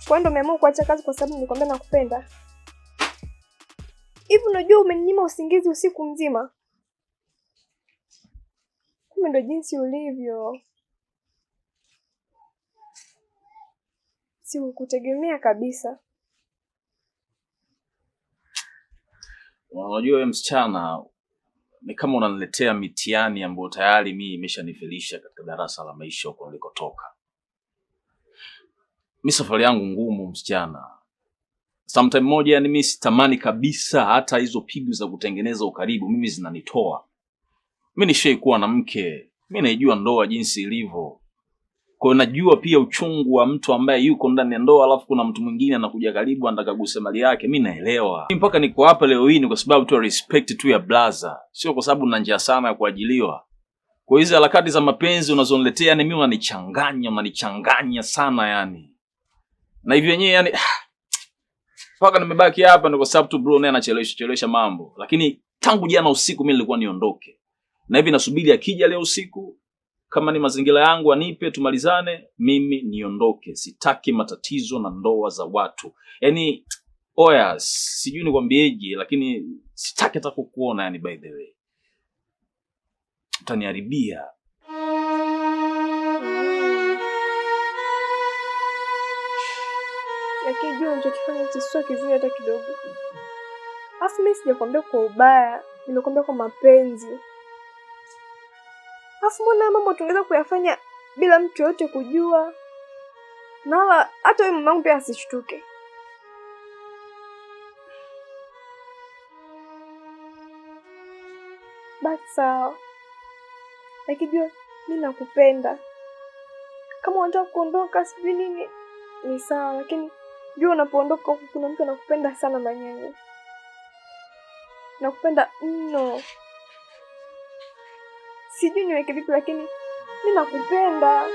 Kwa ndo umeamua kuacha kazi kwa sababu nilikwambia nakupenda? Hivi unajua umeninyima usingizi usiku mzima? Kumbe ndo jinsi ulivyo. Sikukutegemea kabisa. Unajua wewe msichana, ni kama unaniletea mitihani ambayo tayari mimi imeshanifilisha katika darasa la maisha huko nilikotoka. Mimi safari yangu ngumu msichana. Sometime moja yani mimi sitamani kabisa hata hizo pigo za kutengeneza ukaribu mimi zinanitoa. Mimi nishaikuwa na mke, mimi naijua ndoa jinsi ilivyo. Kwa hiyo najua pia uchungu wa mtu ambaye yuko ndani ya ndoa alafu kuna mtu mwingine anakuja karibu anataka kuguse mali yake. Mimi naelewa. Mimi mpaka niko hapa leo hii ni kwa sababu tu respect tu ya blaza. Sio kwa sababu nina njia sana ya kuajiliwa. Kwa hizo harakati za mapenzi unazoniletea yani mimi unanichanganya sana yani. Na hivyo yenyewe yani mpaka nimebaki hapa ndio kwa sababu tu bro naye anachelewesha mambo. Lakini tangu jana usiku mimi nilikuwa niondoke. Na hivi nasubiri akija leo usiku kama ni mazingira yangu anipe tumalizane mimi niondoke. Sitaki matatizo na ndoa za watu. Yaani oya sijui nikwambieje lakini sitaki hata kukuona yani by the way. Utaniharibia. Lakini jua unachokifanya sio kizuri hata kidogo. Afu mimi sijakwambia kwa ubaya, nimekwambia kwa mapenzi. Afu mbona mambo tungeweza kuyafanya bila mtu yote kujua? Na hata wewe mamangu pia asishtuke. Basi sawa. Lakini jua mimi nakupenda. Kama unataka kuondoka sijui nini ni sawa, lakini jua unapoondoka huku kuna mtu anakupenda sana Manyanya. Nakupenda mno. Sijui niweke vipi lakini mimi nakupenda.